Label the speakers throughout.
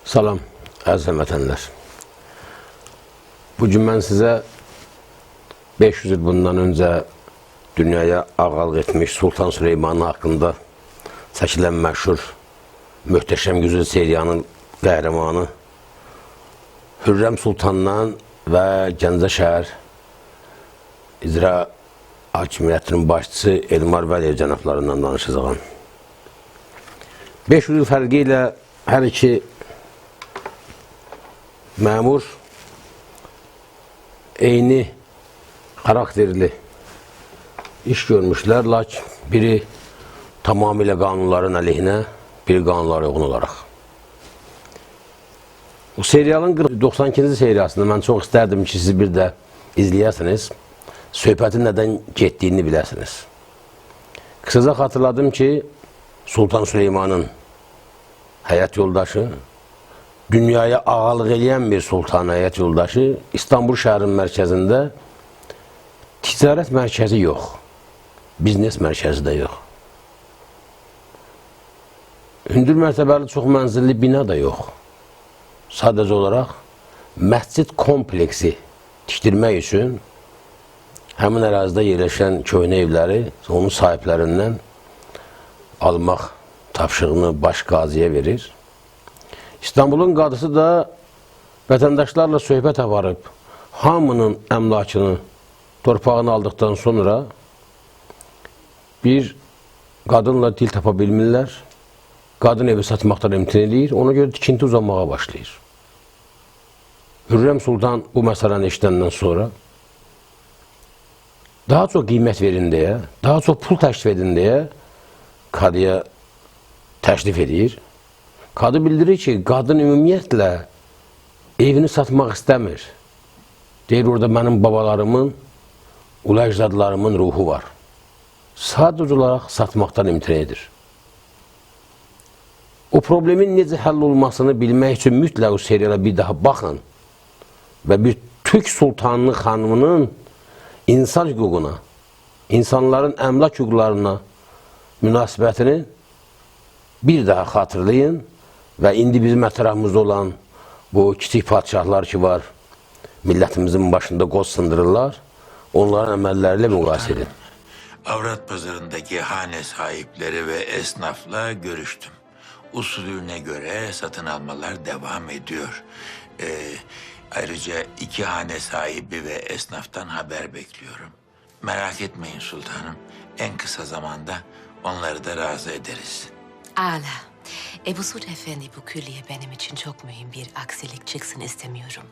Speaker 1: Salam, əziz həmvətənlər. Bugün mən sizə 500 il bundan öncə dünyaya ağalıq etmiş Sultan Süleymanın haqqında çəkilən məşhur Möhtəşəm Güzül seriyanın qəhrəmanı Hürrəm Sultandan və Gəncə şəhər icra hakimiyyətinin başçısı Elmar Vəliyev cənablarından danışacağım. 500 il fərqi ilə hər iki məmur eyni xarakterli iş görmüşlər, lakin biri tamamilə qanunların əleyhinə, biri qanunlara uyğun olaraq. Bu serialın 92-ci seriyasında mən çox istərdim ki, siz bir də izləyəsiniz, söhbətin nədən getdiyini biləsiniz. Qısaca xatırladım ki, Sultan Süleymanın həyat yoldaşı, dünyaya ağalıq eləyən bir sultan həyat yoldaşı İstanbul şəhərinin mərkəzində ticarət mərkəzi yox, biznes mərkəzi də yox. Hündür mərtəbəli çox mənzilli bina da yox. Sadəcə olaraq məscid kompleksi tikdirmək üçün həmin ərazidə yerləşən köhnə evləri onun sahiblərindən almaq tapşırığını baş qaziyə verir. İstanbulun qadısı da vətəndaşlarla söhbət aparıb, hamının əmlakını, torpağını aldıqdan sonra bir qadınla dil tapa bilmirlər. Qadın evi satmaqdan imtina edir, ona görə tikinti uzanmağa başlayır. Hürrəm Sultan bu məsələni eşidəndən sonra daha çox qiymət verin deyə, daha çox pul təklif edin deyə qadıya təklif edir. Qadı bildirir ki, qadın ümumiyyətlə evini satmaq istəmir. Deyir, orada mənim babalarımın, ulu əcdadlarımın ruhu var. Sadəcə olaraq satmaqdan imtina edir. O problemin necə həll olmasını bilmək üçün mütləq o seriyala bir daha baxın və bir Türk Sultanının xanımının insan hüququna, insanların əmlak hüquqlarına münasibətini bir daha xatırlayın və indi bizim ətrafımızda olan bu kiçik padişahlar ki var, millətimizin başında qoz sındırırlar, onların əməlləriyle müqayisə edin.
Speaker 2: Avrat pazarındaki hane sahipleri ve esnafla görüştüm. Usulüne göre satın almalar devam ediyor. Ayrıca iki hane sahibi ve esnaftan haber bekliyorum. Merak etmeyin sultanım, en kısa zamanda onları da razı ederiz.
Speaker 3: Ala. Ebu Suud Efendi, bu külliye benim için çok mühim, bir aksilik çıksın istemiyorum.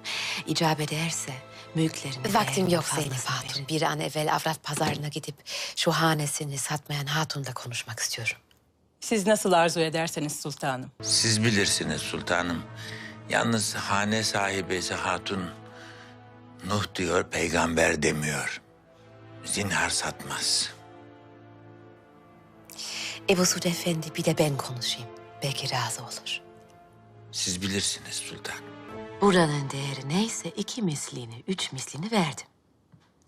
Speaker 3: İcap ederse mülklerini...
Speaker 4: Vaktim yok Zeynep Hatun. Bir an evvel Avrat pazarına gidip şu hanesini satmayan hatunla konuşmak istiyorum.
Speaker 5: Siz nasıl arzu ederseniz sultanım.
Speaker 2: Siz bilirsiniz sultanım. Yalnız hane sahibesi hatun Nuh diyor, peygamber demiyor. Zinhar satmaz.
Speaker 4: Ebu Suud Efendi, bir de ben konuşayım. Belki razı olur.
Speaker 2: Siz bilirsiniz sultanım.
Speaker 3: Buranın değeri neyse 2 mislini, 3 mislini verdim.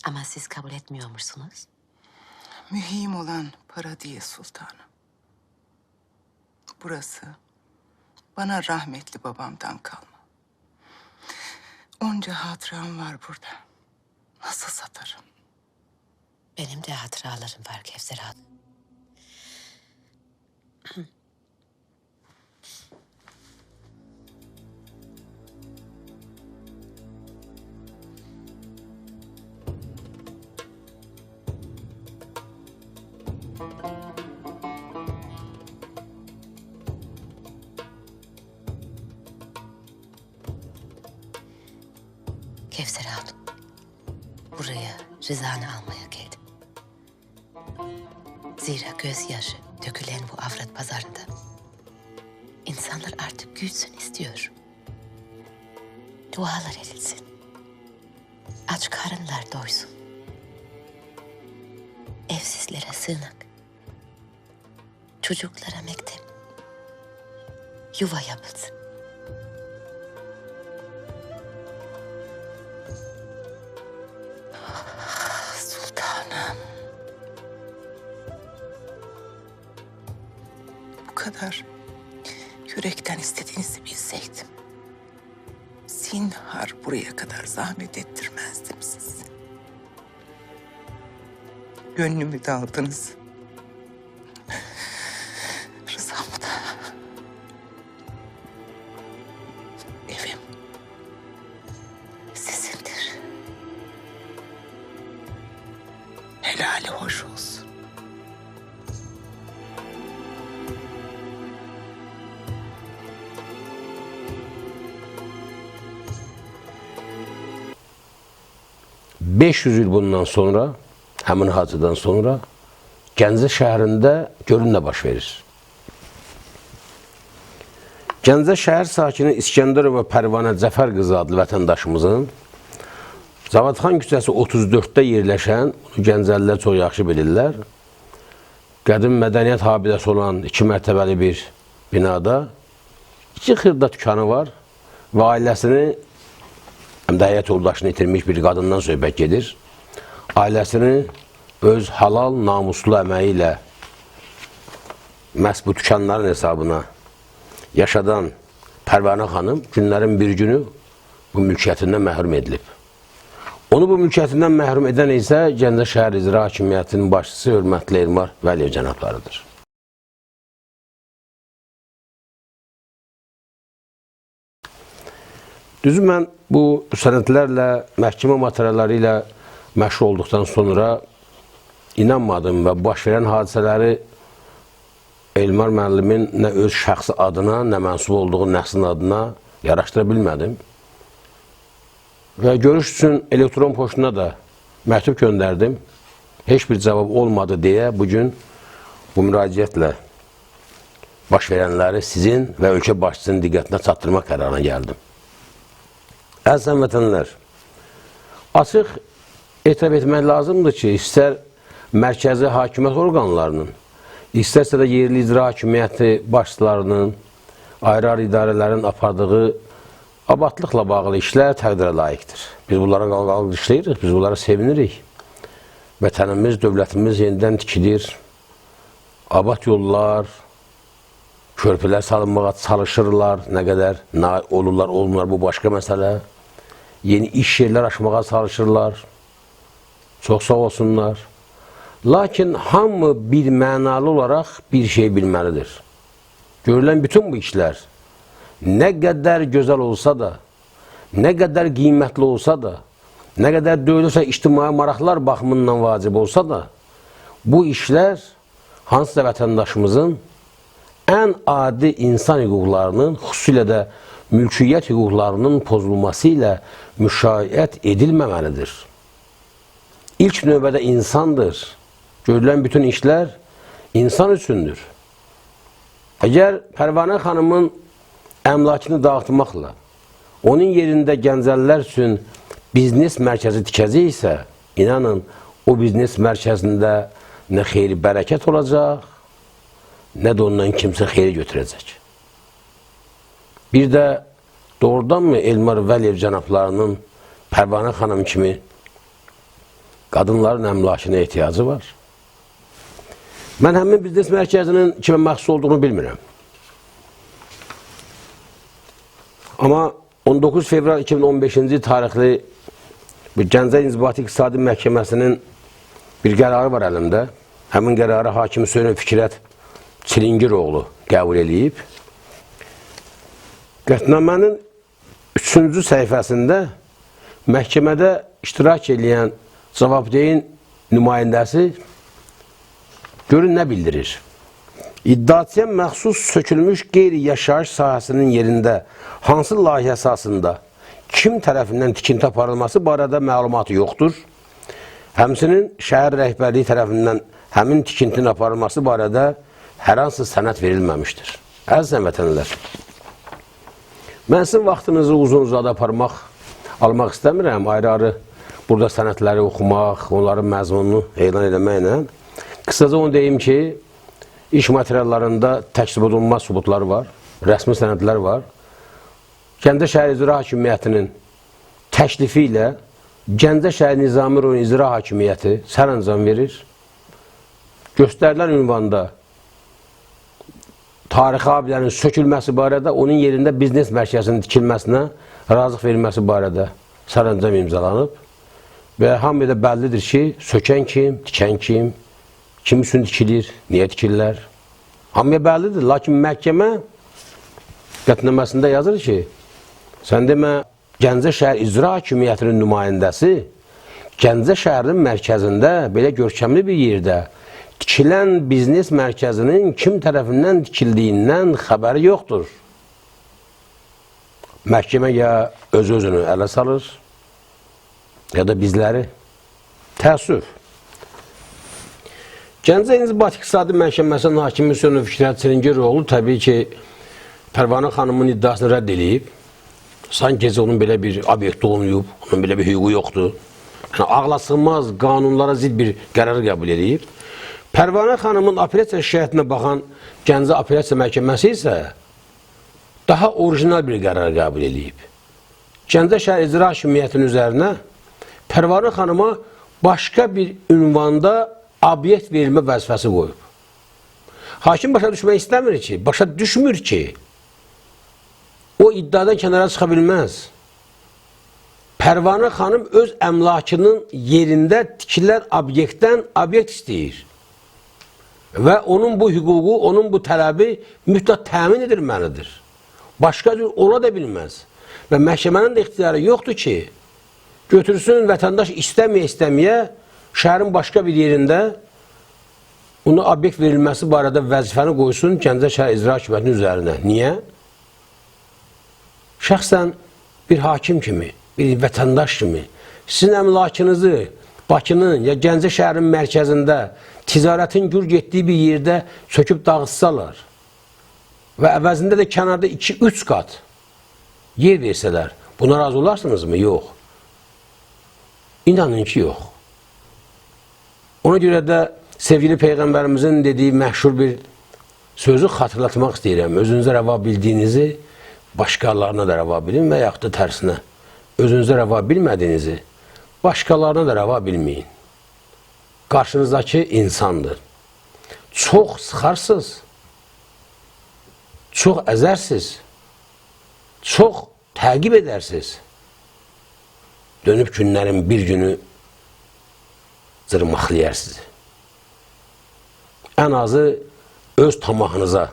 Speaker 3: Ama siz kabul etmiyormuşsunuz.
Speaker 6: Mühim olan para değil sultanım. Burası bana rahmetli babamdan kalma. Onca hatıram var burada. Nasıl satarım?
Speaker 4: Benim de hatıralarım var Kevser Hatun. Kevser Hatun, buraya rızanı almaya geldim. Zira gözyaşı dökülen bu avrat pazarında insanlar artık gülsün istiyor. Dualar edilsin. Aç karınlar doysun. Evsizlere sığınak. Çocuklara mektep. Yuva yapılsın.
Speaker 6: Sultanım. Bu kadar yürekten istediğinizi bilseydim. zinhar buraya kadar zahmet ettirmezdim sizi. Gönlümü de aldınız. Rızamı da. Evim sizindir. Helali hoş olsun.
Speaker 1: ...500 yıl bundan sonra... ...hemin hacıdan sonra... ...Gəncə şəhərində görün nə baş verir. Gəncə şəhər sakini İskəndərova Pərvanə Cəfər qızı adlı vətəndaşımızın... Zavadxan küçəsi 34-də yerləşən... ...bunu gəncəlilər çox yaxşı bilirlər... ...qədim mədəniyyət abidəsi olan 2 mərtəbəli bir binada... ...2 xırda dükkanı var... ...və ailəsini... həm də həyat yoldaşını itirmiş bir qadından söhbət gedir. Ailəsini öz halal, namuslu əməyi ilə məhz bu dükanların hesabına yaşadan Pərvanə xanım günlərin bir günü bu mülkiyyətindən məhrum edilib. Onu bu mülkiyyətindən məhrum edən isə Gəncə şəhər icra hakimiyyətinin başçısı hörmətli Elmar Vəliyev cənablarıdır. Düzü mən bu sənədlərlə, məhkəmə materialları ilə məşğul olduqdan sonra inanmadım və baş verən hadisələri Elmar müəllimin nə öz şəxsi adına, nə mənsub olduğu nəslin adına yaraşdıra bilmədim. Və görüş üçün elektron poçtuna da məktub göndərdim. Heç bir cavab olmadı deyə bugün bu müraciətlə baş verənləri sizin və ölkə başçısının diqqətinə çatdırmaq qərarına gəldim. Əziz həmvətənlər, açıq etiraf etmək lazımdır ki, istər mərkəzi hakimiyyət orqanlarının, istərsə də yerli icra hakimiyyəti başçılarının, ayrı-ayrı idarələrin apardığı abadlıqla bağlı işlər təqdirə layiqdir. Biz bunlara alqışlayırıq, biz bunlara sevinirik. Vətənimiz, dövlətimiz yenidən tikilir, abad yollar, körpülər salınmağa çalışırlar, nə qədər olurlar, olmurlar, bu başqa məsələ. Yeni iş yerlər açmağa çalışırlar, çox sağ olsunlar. Lakin hamı bir mənalı olaraq bir şey bilməlidir. Görülən bütün bu işlər nə qədər gözəl olsa da, nə qədər qiymətli olsa da, nə qədər dövlət və ictimai maraqlar baxımından vacib olsa da, bu işlər hansısa vətəndaşımızın ən adi insan hüquqlarının, xüsusilə də mülkiyyət hüquqlarının pozulması ilə müşayiət edilməməlidir. İlk növbədə insandır. Görülən bütün işlər insan üçündür. Əgər Pərvanə xanımın əmlakını dağıtmaqla, onun yerində Gəncəlilər üçün biznes mərkəzi tikəcək isə, inanın, o biznes mərkəzində nə xeyri bərəkət olacaq, nə də ondan kimsə xeyri götürəcək. Bir də doğrudanmı Elmar Vəliyev cənablarının Pərvanə xanım kimi qadınların əmlakına ehtiyacı var? Mən həmin biznes mərkəzinin kimə məxsus olduğunu bilmirəm. Amma 19 fevral 2015-ci tarixli Gəncə İnzibati İqtisadi Məhkəməsinin bir qərarı var əlimdə. Həmin qərarı hakim Hüseynov Fikrət Çilingiroğlu qəbul edib. Qətnamənin 3-cü səhifəsində məhkəmədə iştirak edən cavabdeyin nümayəndəsi görün nə bildirir. İddiaçıya məxsus sökülmüş qeyri-yaşayış sahəsinin yerində hansı layihə əsasında kim tərəfindən tikinti aparılması barədə məlumatı yoxdur. Həmçinin şəhər rəhbərliyi tərəfindən həmin tikintinin aparılması barədə hər hansı sənəd verilməmişdir. Əziz həmvətənlər, mən sizin vaxtınızı uzun-uzadı almaq istəmirəm. Ayrı-ayrı burada sənədləri oxumaq, onların məzmununu elan edəməklə. Qısaca onu deyim ki, iş materiallarında təksib olunmaz sübutlar var, rəsmi sənədlər var. Gəncə şəhər icra hakimiyyətinin təklifi ilə Gəncə şəhər Nizami rayon icra hakimiyyəti sərəncam verir. Göstərilən ünvanda tarixi abidələrin sökülməsi barədə, onun yerində biznes mərkəzinin tikilməsinə razılıq verilməsi barədə sərəncam imzalanıb və hamıya da bəllidir ki, sökən kim, tikən kim, kim üçün tikilir, niyə tikirlər? Hamıya bəllidir, lakin məhkəmə qətnaməsində yazır ki, sən demə, Gəncə şəhər icra hakimiyyətinin nümayəndəsi Gəncə şəhərinin mərkəzində, belə görkəmli bir yerdə tikilən biznes mərkəzinin kim tərəfindən tikildiyindən xəbəri yoxdur. Məhkəmə ya öz-özünü ələ salır, ya da bizləri. Təəssüf. Gəncə İnzibati İqtisadi Məhkəməsinin hakimi Hüseynov Fikrət Çilingiroğlu təbii ki, Pərvanə xanımın iddiasını rədd edib. Sanki onun belə bir obyekti olmayıb, onun belə bir hüququ yoxdur. Yəni, ağlasılmaz qanunlara zid bir qərar qəbul edib. Pərvanə xanımın apellyasiya şikayətinə baxan Gəncə Apellyasiya Məhkəməsi isə daha orijinal bir qərar qəbul edib. Gəncə şəhər icra hakimiyyətinin üzərinə Pərvanə xanıma başqa bir ünvanda obyekt verilmə vəzifəsi qoyub. Hakim başa düşmək istəmir ki, başa düşmür ki, o iddiadan kənara çıxa bilməz. Pərvanə xanım öz əmlakının yerində tikilən obyektdən obyekt istəyir. Və onun bu hüququ, onun bu tələbi mütləq təmin edilməlidir. Başqa cür ola da bilməz. Və məhkəmənin də ixtiyarı yoxdur ki, götürsün vətəndaş istəməyə şəhərin başqa bir yerində ona obyekt verilməsi barədə vəzifəni qoysun Gəncə şəhər icra hakimiyyətinin üzərinə. Niyə? Şəxsən bir hakim kimi, bir vətəndaş kimi sizin əmlakınızı Bakının ya Gəncə şəhərin mərkəzində ticarətin gür getdiyi bir yerdə söküb dağıtsalar və əvəzində də kənarda 2-3 qat yer versələr, buna razı olarsınızmı? Yox. İnanın ki, yox. Ona görə də sevgili Peyğəmbərimizin dediyi məşhur bir sözü xatırlatmaq istəyirəm. Özünüzə rəva bildiyinizi başqalarına da rəva bilin və yaxud da tərsinə. Özünüzə rəva bilmədiyinizi başqalarına da rəva bilməyin. Qarşınızdakı insandır. Çox sıxarsız, çox əzərsiz, çox təqib edərsiz. Dönüb günlərin bir günü zırmaqlayar sizi. Ən azı öz tamahınıza,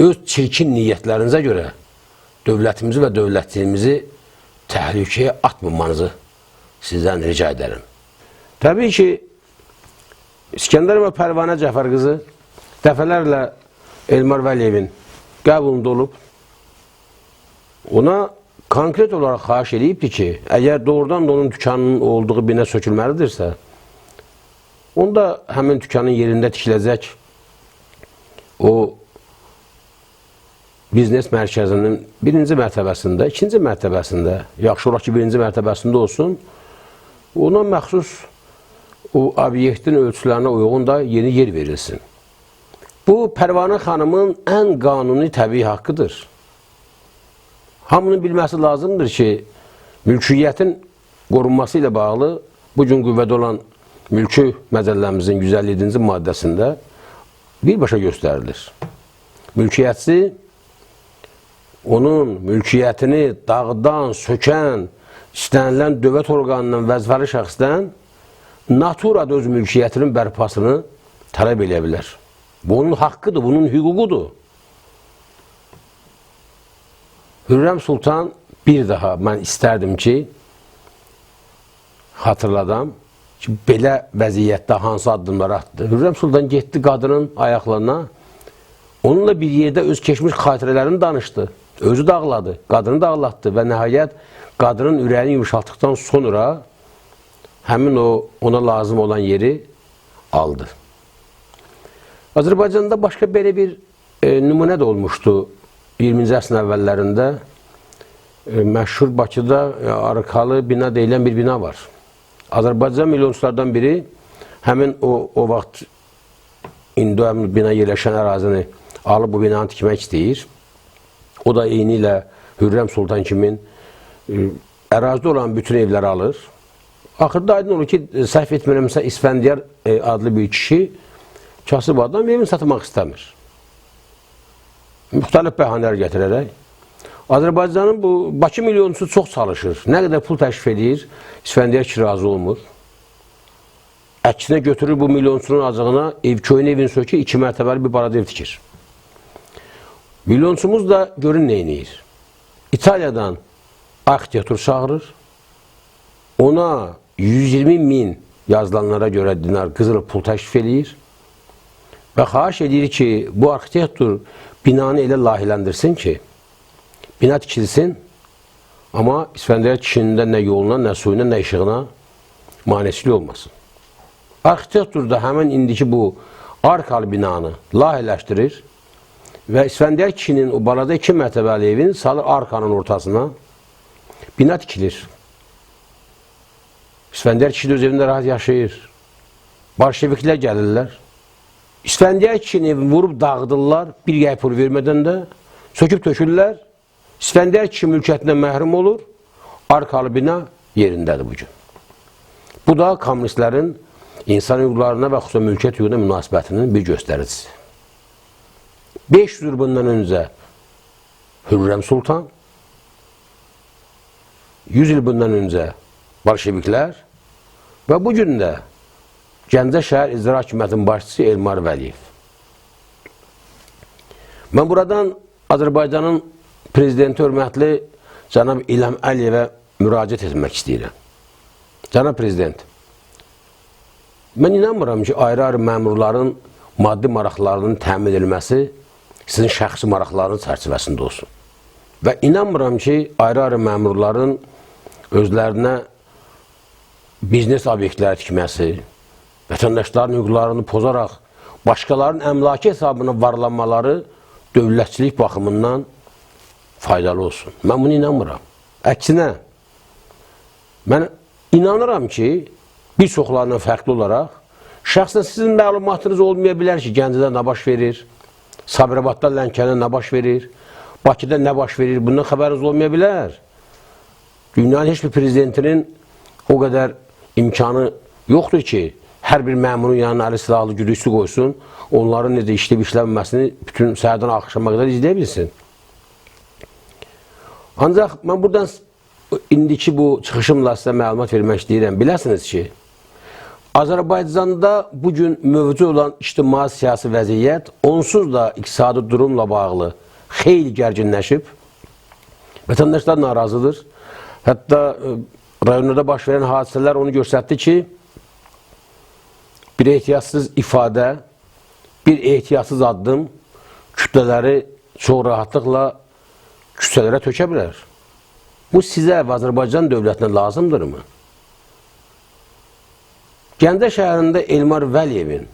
Speaker 1: öz çirkin niyyətlərinizə görə dövlətimizi və dövlətçiliğimizi təhlükəyə atmamanızı sizdən rica edərəm. Təbii ki, İskəndər və Pərvanə Cəfər qızı dəfələrlə Elmar Vəliyevin qəbulunda olub. Ona konkret olaraq xahiş edibdir ki, əgər doğrudan da onun dükanının olduğu binə sökülməlidirsə, onda həmin dükanın yerində tikiləcək o biznes mərkəzinin birinci mərtəbəsində, ikinci mərtəbəsində, yaxşı olaraq ki, birinci mərtəbəsində olsun, ona məxsus o obyektin ölçülərinə uyğun da yeni yer verilsin. Bu, Pərvanə xanımın ən qanuni təbii haqqıdır. Hamının bilməsi lazımdır ki, mülkiyyətin qorunması ilə bağlı bugün qüvvədə olan mülki məcəlləmizin 157-ci maddəsində birbaşa göstərilir. Mülkiyyətçi onun mülkiyyətini dağdan, sökən, istənilən dövlət orqanından, vəzifəli şəxsdən naturada öz mülkiyyətinin bərpasını tələb edə bilər. Bu, onun haqqıdır, bunun hüququdur. Hürrəm Sultan bir daha mən istərdim ki, hatırladam ki, belə vəziyyətdə hansı addımlar atdı. Hürrəm Sultan getdi qadının ayaqlarına, onunla bir yerdə öz keçmiş xatirələrini danışdı. Özü də ağladı, qadını da ağlatdı və nəhayət qadının ürəyini yumuşaltdıqdan sonra həmin ona lazım olan yeri aldı. Azərbaycanda başqa belə bir nümunə də olmuşdu 20-ci əsrin əvvəllərində. Məşhur Bakıda Arıkalı bina deyilən bir bina var. Azərbaycan milyonçulardan biri həmin o vaxt indi o bina yerləşən ərazini alıb bu binanı tikmək istəyir. O da eyni ilə Hürrəm Sultan kimin ərazidə olan bütün evləri alır. Axırda aydın olur ki, səhv etmirəmsə İsfəndiyar adlı bir kişi kasıb adam evini satmaq istəmir. müxtəlif bəhanələr gətirərək. Azərbaycanın bu Bakı milyonçusu çox çalışır. Nə qədər pul təşrif edir, İsfəndiyar ki, razı olmur. Əksinə götürür bu milyonçunun acığına köynə evini sökür, 2 mərtəbəli bir barada ev tikir. Milyonçumuz da görün neyniyir. İtaliyadan arxitektur çağırır. Ona 120 min yazılanlara görə dinar qızıl pul təşrif edir. Və xahiş edir ki, bu arxitektur binanı elə layihələndirsin ki, bina tikilsin, amma İsfəndiyar kişinin də nə yoluna, nə suyuna, nə işığına maneçilik olmasın. Arxitektur da həmin indiki bu arkalı binanı layihələşdirir və İsfəndiyar kişinin o balada 2 mərtəbəli evin salır arkanın ortasına, bina tikilir. İsfəndiyar kişi də öz evində rahat yaşayır. Bolşeviklər gəlirlər. İsfəndiyar kişinin evini vurub dağıdırlar, bir yay pul vermədən də, söküb tökürlər. İsfəndiyar kişi mülkiyyətindən məhrum olur, arkalı bina yerindədir bugün. Bu da kommunistlərin insan hüquqlarına və xüsusən mülkiyyət hüququna münasibətinin bir göstəricisi. 500 il bundan öncə Hürrəm Sultan, 100 il bundan öncə Bolşeviklər və bugün də Gəncə şəhər icra hakimiyyətinin başçısı Elmar Vəliyev. Mən buradan Azərbaycanın prezidenti hörmətli cənab İlham Əliyevə müraciət etmək istəyirəm. Cənab prezident, mən inanmıram ki, ayrı-ayrı məmurların maddi maraqlarının təmin edilməsi sizin şəxsi maraqlarının çərçivəsində olsun. Və inanmıram ki, ayrı-ayrı məmurların özlərinə biznes obyektləri tikməsi, vətəndaşların hüquqlarını pozaraq başqalarının əmlaki hesabına varlanmaları dövlətçilik baxımından faydalı olsun. Mən bunu inanmıram. Əksinə, mən inanıram ki, bir çoxlarından fərqli olaraq, şəxsən sizin məlumatınız olmaya bilər ki, Gəncədə nə baş verir, Sabirabadda, Lənkəranda nə baş verir, Bakıda nə baş verir, bundan xəbəriniz olmaya bilər. Dünyanın heç bir prezidentinin o qədər imkanı yoxdur ki, hər bir məmurun yanına əli silahlı güdüksü qoysun, onların necə işləyib işləməsini bütün səhərdən axşama qədər izləyə bilsin. Ancaq mən buradan indiki bu çıxışımla sizə məlumat vermək istəyirəm. Biləsiniz ki, Azərbaycanda bugün mövcud olan ictimai-siyasi vəziyyət onsuz da iqtisadi durumla bağlı xeyli gərginləşib. Vətəndaşlar narazıdır. Hətta rayonlarda baş verən hadisələr onu göstərdi ki, bir ehtiyatsız ifadə, bir ehtiyatsız addım kütlələri çox rahatlıqla küçələrə tökə bilər. Bu sizə və Azərbaycan dövlətinə lazımdırmı? Gəncə şəhərində Elmar Vəliyevin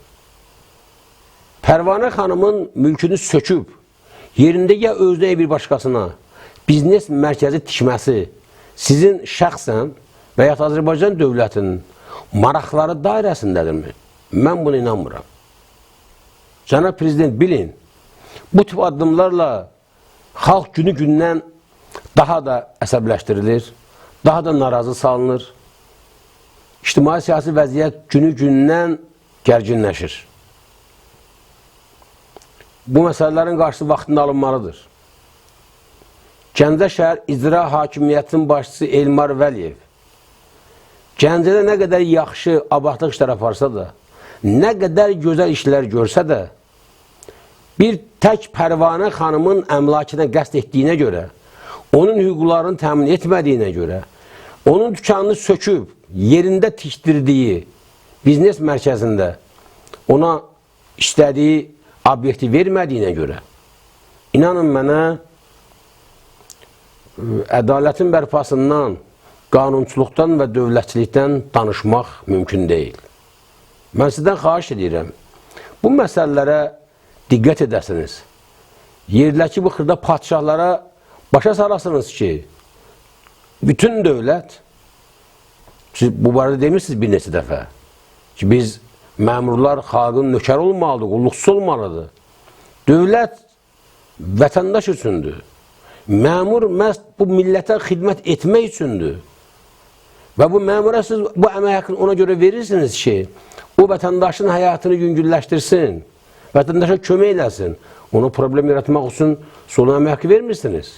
Speaker 1: Pərvanə xanımın mülkünü söküb, yerində ya özünə bir başqasına biznes mərkəzi tikməsi sizin şəxsən və ya Azərbaycan dövlətinin maraqları dairəsindədirmi? Mən buna inanmıram. Cənab Prezident, bilin, bu tip addımlarla xalq günü-gündən daha da əsəbləşdirilir, daha da narazı salınır. İctimai-siyasi vəziyyət günü-gündən gərginləşir. Bu məsələlərin qarşısı vaxtında alınmalıdır. Gəncə şəhər icra hakimiyyətinin başçısı Elmar Vəliyev Gəncədə nə qədər yaxşı abadlıq işlər aparsa da, nə qədər gözəl işlər görsə də, bir tək Pərvanə xanımın əmlakına qəsd etdiyinə görə, onun hüquqlarını təmin etmədiyinə görə, onun dükanını söküb, yerində tikdirdiyi biznes mərkəzində ona istədiyi obyekti vermədiyinə görə, inanın mənə, ədalətin bərpasından, qanunçuluqdan və dövlətçilikdən danışmaq mümkün deyil. Mən sizdən xahiş edirəm, bu məsələlərə diqqət edəsiniz. Yerdəki bu xırda padişahlara başa salasınız ki, bütün dövlət, siz bu barədə demirsiniz bir neçə dəfə, ki biz məmurlar xalqın nökər olmalıdır, qulluqçusu olmalıdır. Dövlət vətəndaş üçündür. Məmur məhz bu millətə xidmət etmək üçündür. Və bu məmura siz bu əmək haqqını ona görə verirsiniz ki, o vətəndaşın həyatını yüngülləşdirsin, vətəndaşa kömək eləsin. Ona problem yaratmaq üçün soluna məhki vermirsiniz.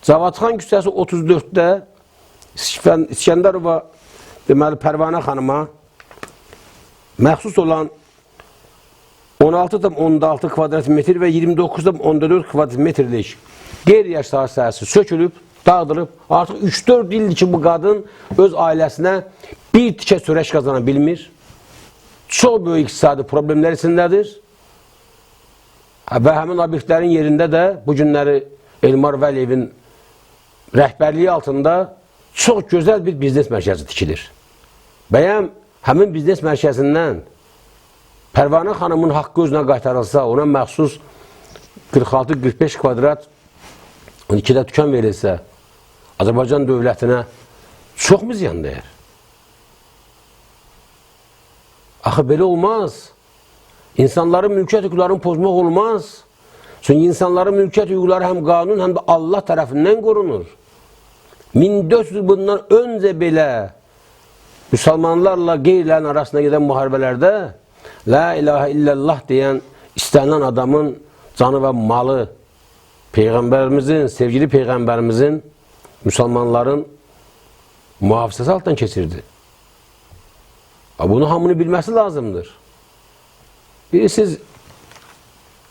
Speaker 1: Cavadxan küçəsi 34-də İskəndərova, deməli, Pərvanə xanıma məxsus olan 16,6 kvadrat metr və 29,4 kvadrat metrlik qeyri-yaşayış sahəsi sökülüb, dağıdılıb. Artıq 3-4 ildir ki, bu qadın öz ailəsinə bir tikə çörək qazana bilmir. Çox böyük iqtisadi problemlər içindədir. Və həmin obyektlərin yerində də bu günləri Elmar Vəliyevin rəhbərliyi altında çox gözəl bir biznes mərkəzi tikilir. Bəyəm həmin biznes mərkəzindən Pərvanə xanımın haqqı özünə qaytarılsa, ona məxsus 46-45 kvadrat 12-də tükan verilsə, Azərbaycan dövlətinə çox mu ziyan dəyər? Axı, belə olmaz. İnsanların mülkiyyət hüquqlarını pozmaq olmaz. Çünki insanların mülkiyyət hüquqları həm qanun, həm də Allah tərəfindən qorunur. 1400 bundan öncə belə müsəlmanlarla qeyrilərin arasında gedən müharibələrdə La ilahə illallah deyən istənilən adamın canı və malı Peyğəmbərimizin, sevgili Peyğəmbərimizin müsəlmanların mühafizəsi altından keçirdi. Bunu hamını bilməsi lazımdır. Bilirsiniz,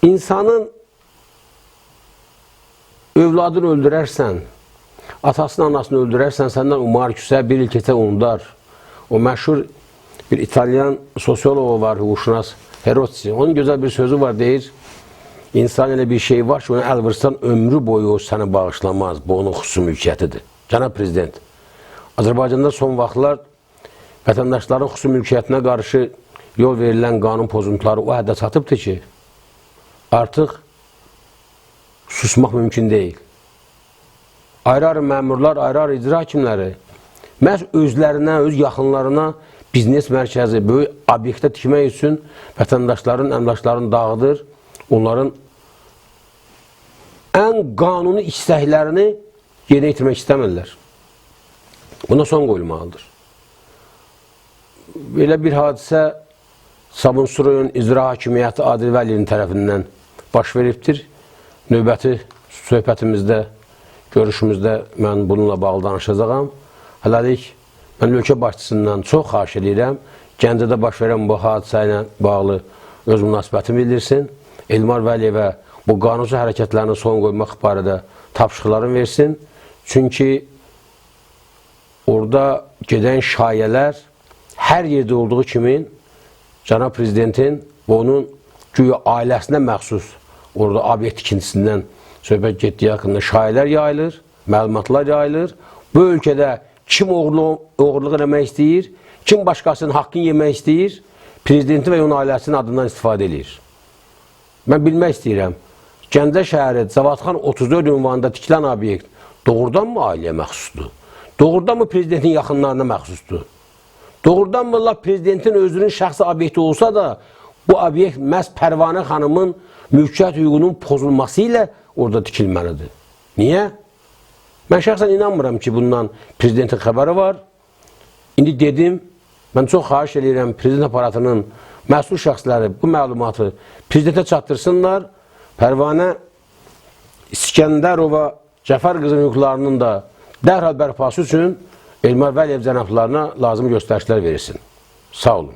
Speaker 1: insanın övladını öldürərsən, atasını, anasını öldürərsən, səndən umar küsə, bir il keçə unudar. O məşhur bir İtalyan sosioloq var, hüquqşünas Herodotus. Onun gözəl bir sözü var, deyir, insan elə bir şey var ki, ona əl vursan, ömrü boyu o səni bağışlamaz. Bu, onun xüsusi mülkiyyətidir. Cənab Prezident, Azərbaycanda son vaxtlar vətəndaşların xüsusi mülkiyyətinə qarşı yol verilən qanun pozuntuları o həddə çatıbdır ki, artıq susmaq mümkün deyil. Ayrı-ayrı məmurlar, ayrı-ayrı icra hakimləri məhz özlərinə, öz yaxınlarına biznes mərkəzi, böyük obyektə tikmək üçün vətəndaşların, əmlaklarını dağıdır, onların ən qanuni istəklərini yerinə yetirmək istəmirlər. Buna son qoyulmalıdır. Belə bir hadisə Sabunçu rayon icra hakimiyyəti Adil Vəliyevin tərəfindən baş veribdir. Növbəti söhbətimizdə, görüşümüzdə mən bununla bağlı danışacağam. Hələlik, mən ölkə başçısından çox xahiş edirəm, Gəncədə baş verən bu hadisə ilə bağlı öz münasibətini bildirsin. Elmar Vəliyevə bu qanunsuz hərəkətlərini son qoymaq barədə tapşırıqlarını versin. Çünki orada gedən şayələr hər yerdə olduğu kimi Cənab Prezidentin və onun güya ailəsinə məxsus orada obyekt tikintisindən söhbət getdiyi haqqında şayələr yayılır, məlumatlar yayılır. Bu ölkədə kim oğurluq eləmək istəyir, kim başqasının haqqını yemək istəyir, Prezidenti və onun ailəsinin adından istifadə edir. Mən bilmək istəyirəm, Gəncə şəhəri Cavadxan 34 ünvanında tikilən obyekt doğrudanmı ailəyə məxsusdur? Doğrudanmı Prezidentin yaxınlarına məxsusdur? Doğrudanmı Allah Prezidentin özünün şəxsi obyekti olsa da, bu obyekt məhz Pərvanə xanımın mülkiyyət hüququnun pozulması ilə orada tikilməlidir. Niyə? Mən şəxsən inanmıram ki, bundan Prezidentin xəbəri var. İndi dedim, mən çox xahiş edirəm Prezident aparatının məsul şəxsləri bu məlumatı Prezidentə çatdırsınlar. Pərvanə İskəndərova Cəfər qızın hüquqlarının da dərhal bərpası üçün Elmar Vəliyev cənablarına lazım göstərişlər verilsin. Sağ olun.